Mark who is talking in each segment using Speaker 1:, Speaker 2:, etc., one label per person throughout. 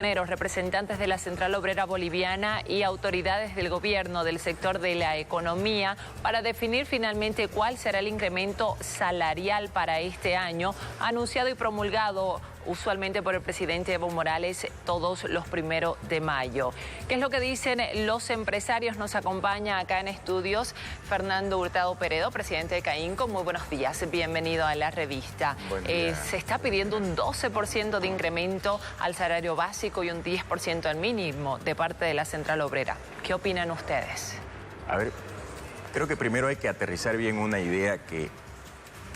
Speaker 1: Representantes de la Central Obrera Boliviana y autoridades del gobierno del sector de la economía para definir finalmente cuál será el incremento salarial para este año, anunciado y promulgado usualmente por el presidente Evo Morales todos los 1 de mayo. ¿Qué es lo que dicen los empresarios? Nos acompaña acá en estudios Fernando Hurtado Peredo, presidente de CAINCO. Muy buenos días, bienvenido a la revista. Se está pidiendo un 12% de incremento al salario básico y un 10% al mínimo de parte de la Central Obrera. ¿Qué opinan ustedes?
Speaker 2: A ver, creo que primero hay que aterrizar bien una idea que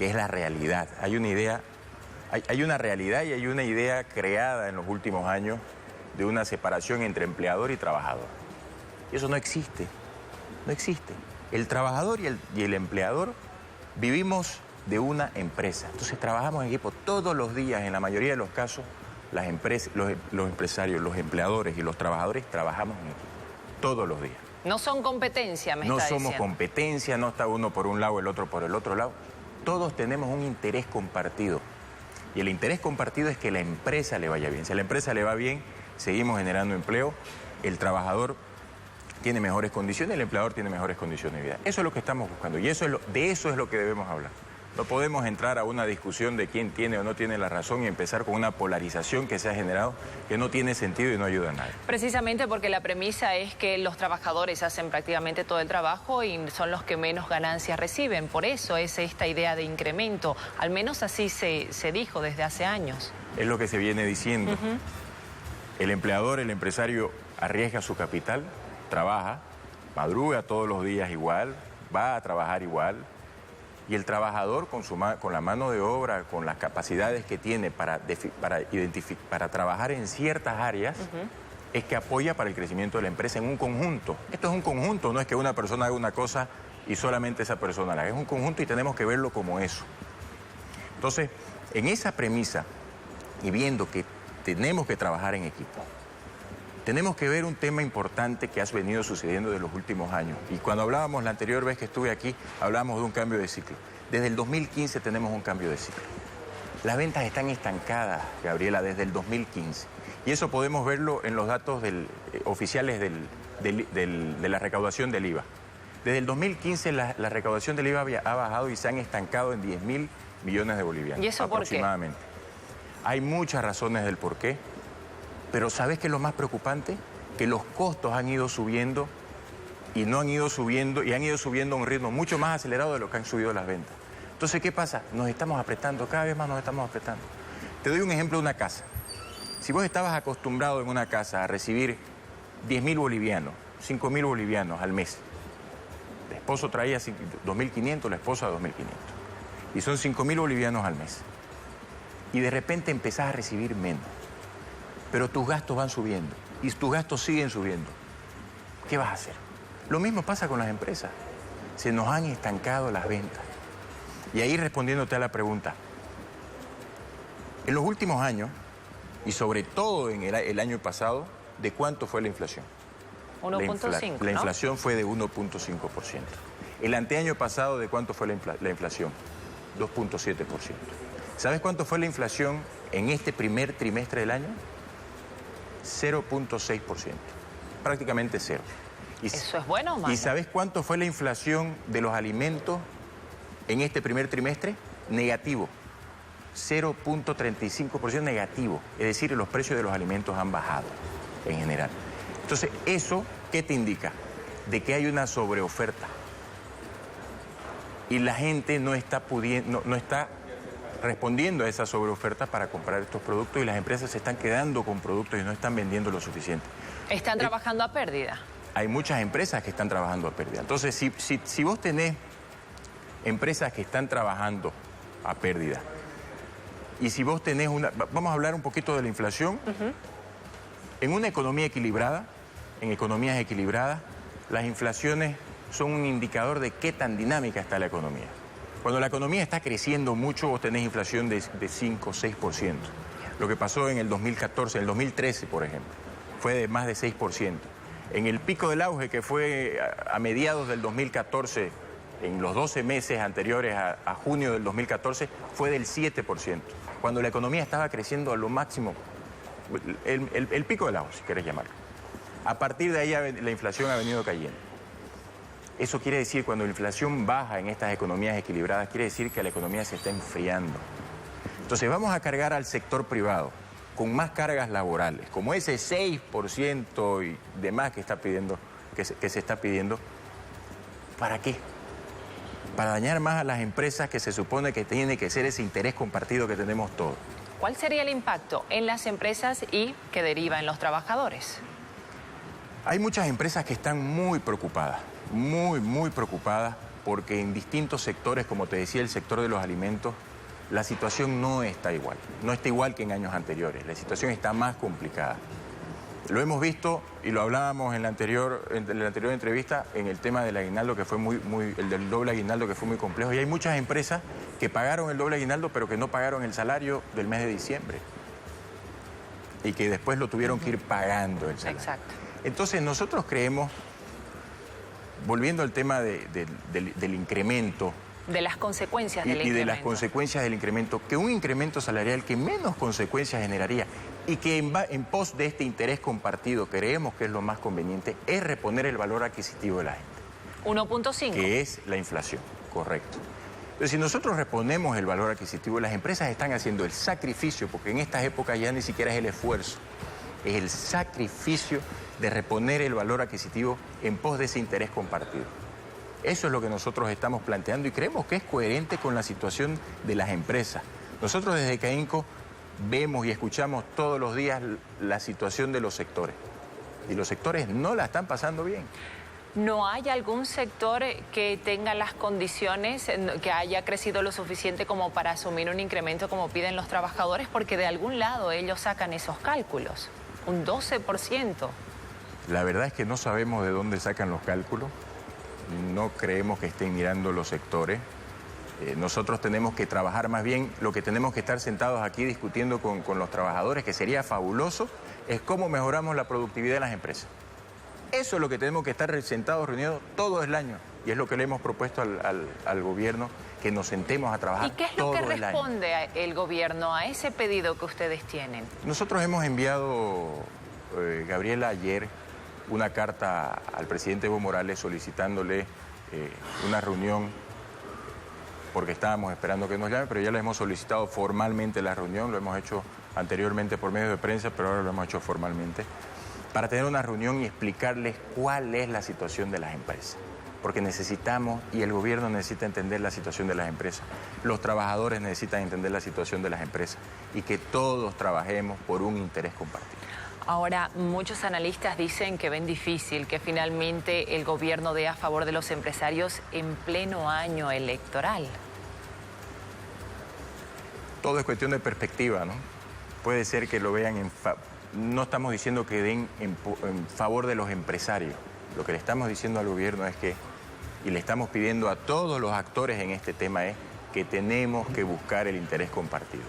Speaker 2: es la realidad. Hay una realidad y hay una idea creada en los últimos años de una separación entre empleador y trabajador. Y eso no existe, no existe. El trabajador y el empleador vivimos de una empresa. Entonces trabajamos en equipo todos los días, en la mayoría de los casos, las empresas, los empresarios, los empleadores y los trabajadores trabajamos en equipo todos los días.
Speaker 1: No son competencia, me está diciendo.
Speaker 2: No somos competencia, no está uno por un lado, el otro por el otro lado. Todos tenemos un interés compartido. Y el interés compartido es que la empresa le vaya bien. Si a la empresa le va bien, seguimos generando empleo, el trabajador tiene mejores condiciones, el empleador tiene mejores condiciones de vida. Eso es lo que estamos buscando y de eso es lo que debemos hablar. No podemos entrar a una discusión de quién tiene o no tiene la razón y empezar con una polarización que se ha generado que no tiene sentido y no ayuda a nadie.
Speaker 1: Precisamente porque la premisa es que los trabajadores hacen prácticamente todo el trabajo y son los que menos ganancias reciben. Por eso es esta idea de incremento. Al menos así se dijo desde hace años.
Speaker 2: Es lo que se viene diciendo. El empleador, el empresario arriesga su capital, trabaja, madruga todos los días igual, va a trabajar igual. Y el trabajador con la mano de obra, con las capacidades que tiene para trabajar en ciertas áreas, es que apoya para el crecimiento de la empresa en un conjunto. Esto es un conjunto, no es que una persona haga una cosa y solamente esa persona la haga. Es un conjunto y tenemos que verlo como eso. Entonces, en esa premisa y viendo que tenemos que trabajar en equipo, tenemos que ver un tema importante que ha venido sucediendo de los últimos años. Y cuando hablábamos la anterior vez que estuve aquí, hablábamos de un cambio de ciclo. Desde el 2015 tenemos un cambio de ciclo. Las ventas están estancadas, Gabriela, desde el 2015. Y eso podemos verlo en los datos oficiales de la recaudación del IVA. Desde el 2015 la recaudación del IVA ha bajado y se han estancado en 10.000 millones de bolivianos.
Speaker 1: ¿Y eso por qué?
Speaker 2: Aproximadamente. Hay muchas razones del por qué. Pero ¿sabes qué es lo más preocupante? Que los costos han ido subiendo y no han ido subiendo y han ido subiendo a un ritmo mucho más acelerado de lo que han subido las ventas. Entonces, ¿qué pasa? Nos estamos apretando, cada vez más nos estamos apretando. Te doy un ejemplo de una casa. Si vos estabas acostumbrado en una casa a recibir 10.000 bolivianos, 5.000 bolivianos al mes, el esposo traía 2.500, la esposa 2.500, y son 5.000 bolivianos al mes, y de repente empezás a recibir menos. Pero tus gastos van subiendo y tus gastos siguen subiendo. ¿Qué vas a hacer? Lo mismo pasa con las empresas. Se nos han estancado las ventas. Y ahí respondiéndote a la pregunta, en los últimos años, y sobre todo en el año pasado, ¿de cuánto fue la inflación?
Speaker 1: 1.5%.
Speaker 2: La inflación fue de 1.5%. El anteaño pasado, ¿de cuánto fue la inflación? 2.7%. ¿Sabes cuánto fue la inflación en este primer trimestre del año? 0.6%, prácticamente cero.
Speaker 1: ¿Eso es bueno o malo?
Speaker 2: ¿Y sabes cuánto fue la inflación de los alimentos en este primer trimestre? Negativo, 0.35% negativo. Es decir, los precios de los alimentos han bajado en general. Entonces, ¿eso qué te indica? De que hay una sobreoferta. Y la gente no está respondiendo a esa sobreoferta para comprar estos productos y las empresas se están quedando con productos y no están vendiendo lo suficiente.
Speaker 1: ¿Están trabajando a pérdida? Hay
Speaker 2: muchas empresas que están trabajando a pérdida. Entonces, si vos tenés empresas que están trabajando a pérdida y si vos tenés vamos a hablar un poquito de la inflación. En una economía equilibrada, en economías equilibradas, las inflaciones son un indicador de qué tan dinámica está la economía. Cuando la economía está creciendo mucho, vos tenés inflación de 5 o 6%. Lo que pasó en el 2014, en el 2013, por ejemplo, fue de más de 6%. En el pico del auge, que fue a mediados del 2014, en los 12 meses anteriores a junio del 2014, fue del 7%. Cuando la economía estaba creciendo a lo máximo el pico del agua, si querés llamarlo. A partir de ahí la inflación ha venido cayendo. Eso quiere decir, cuando la inflación baja en estas economías equilibradas, quiere decir que la economía se está enfriando. Entonces vamos a cargar al sector privado con más cargas laborales, como ese 6% y demás que se está pidiendo. ¿Para qué? Para dañar más a las empresas, que se supone que tiene que ser ese interés compartido que tenemos todos.
Speaker 1: ¿Cuál sería el impacto en las empresas y que deriva en los trabajadores?
Speaker 2: Hay muchas empresas que están muy preocupadas, muy preocupadas, porque en distintos sectores, como te decía, el sector de los alimentos, la situación no está igual. No está igual que en años anteriores. La situación está más complicada. Lo hemos visto y lo hablábamos en la anterior entrevista en el tema del aguinaldo, que fue el del doble aguinaldo, que fue muy complejo. Y hay muchas empresas que pagaron el doble aguinaldo, pero que no pagaron el salario del mes de diciembre. Y que después lo tuvieron que ir pagando el salario.
Speaker 1: Exacto.
Speaker 2: Entonces nosotros creemos, volviendo al tema del incremento,
Speaker 1: de las consecuencias del incremento.
Speaker 2: Y de las consecuencias del incremento, que un incremento salarial que menos consecuencias generaría y que en pos de este interés compartido creemos que es lo más conveniente, es reponer el valor adquisitivo de la gente.
Speaker 1: 1.5.
Speaker 2: Que es la inflación, correcto. Entonces, si nosotros reponemos el valor adquisitivo, las empresas están haciendo el sacrificio, porque en estas épocas ya ni siquiera es el esfuerzo, es el sacrificio de reponer el valor adquisitivo en pos de ese interés compartido. Eso es lo que nosotros estamos planteando y creemos que es coherente con la situación de las empresas. Nosotros desde CAINCO vemos y escuchamos todos los días la situación de los sectores. Y los sectores no la están pasando bien.
Speaker 1: ¿No hay algún sector que tenga las condiciones, que haya crecido lo suficiente como para asumir un incremento como piden los trabajadores? Porque de algún lado ellos sacan esos cálculos, un 12%.
Speaker 2: La verdad es que no sabemos de dónde sacan los cálculos. No creemos que estén mirando los sectores. Nosotros tenemos que trabajar más bien, lo que tenemos que estar sentados aquí discutiendo con los trabajadores, que sería fabuloso, es cómo mejoramos la productividad de las empresas. Eso es lo que tenemos que estar sentados, reunidos todo el año. Y es lo que le hemos propuesto al gobierno, que nos sentemos a trabajar todo el año.
Speaker 1: ¿Y qué es lo que responde el gobierno a ese pedido que ustedes tienen?
Speaker 2: Nosotros hemos enviado, Gabriela, ayer una carta al presidente Evo Morales solicitándole una reunión, porque estábamos esperando que nos llame, pero ya le hemos solicitado formalmente la reunión, lo hemos hecho anteriormente por medio de prensa, pero ahora lo hemos hecho formalmente, para tener una reunión y explicarles cuál es la situación de las empresas. Porque necesitamos, y el gobierno necesita entender la situación de las empresas, los trabajadores necesitan entender la situación de las empresas y que todos trabajemos por un interés compartido.
Speaker 1: Ahora, muchos analistas dicen que ven difícil que finalmente el gobierno dé a favor de los empresarios en pleno año electoral.
Speaker 2: Todo es cuestión de perspectiva, ¿no? Puede ser que lo vean no estamos diciendo que den en favor de los empresarios. Lo que le estamos diciendo al gobierno es que, y le estamos pidiendo a todos los actores en este tema, es que tenemos que buscar el interés compartido.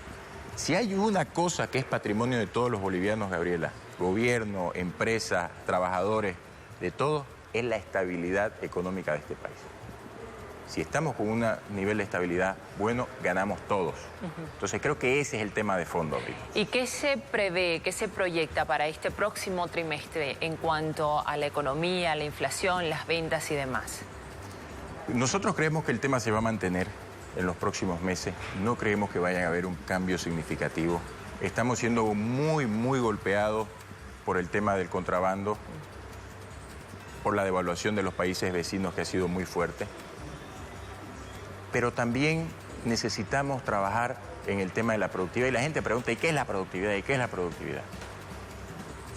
Speaker 2: Si hay una cosa que es patrimonio de todos los bolivianos, Gabriela, gobierno, empresas, trabajadores, de todos, es la estabilidad económica de este país. Si estamos con un nivel de estabilidad bueno, ganamos todos. Entonces creo que ese es el tema de fondo ahorita.
Speaker 1: ¿Y qué se prevé, qué se proyecta para este próximo trimestre en cuanto a la economía, la inflación, las ventas y demás?
Speaker 2: Nosotros creemos que el tema se va a mantener en los próximos meses. No creemos que vaya a haber un cambio significativo. Estamos siendo muy golpeados por el tema del contrabando, por la devaluación de los países vecinos, que ha sido muy fuerte. Pero también necesitamos trabajar en el tema de la productividad. Y la gente pregunta, ¿y qué es la productividad? ¿Y qué es la productividad?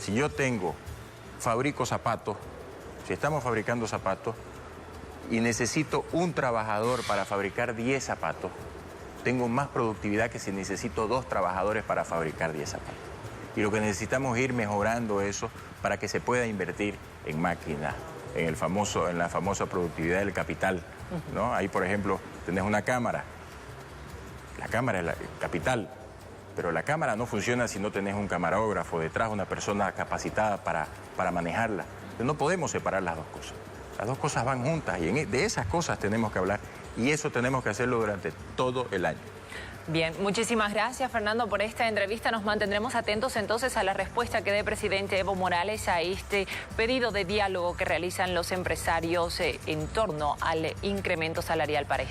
Speaker 2: Si yo fabrico zapatos, si estamos fabricando zapatos y necesito un trabajador para fabricar 10 zapatos, tengo más productividad que si necesito 2 trabajadores para fabricar 10 zapatos. Y lo que necesitamos es ir mejorando eso para que se pueda invertir en máquinas, en la famosa productividad del capital, ¿no? Ahí, por ejemplo, tenés una cámara. La cámara es el capital, pero la cámara no funciona si no tenés un camarógrafo detrás, una persona capacitada para manejarla. Entonces, no podemos separar las dos cosas. Las dos cosas van juntas y de esas cosas tenemos que hablar y eso tenemos que hacerlo durante todo el año.
Speaker 1: Bien, muchísimas gracias, Fernando, por esta entrevista. Nos mantendremos atentos entonces a la respuesta que dé el presidente Evo Morales a este pedido de diálogo que realizan los empresarios en torno al incremento salarial para este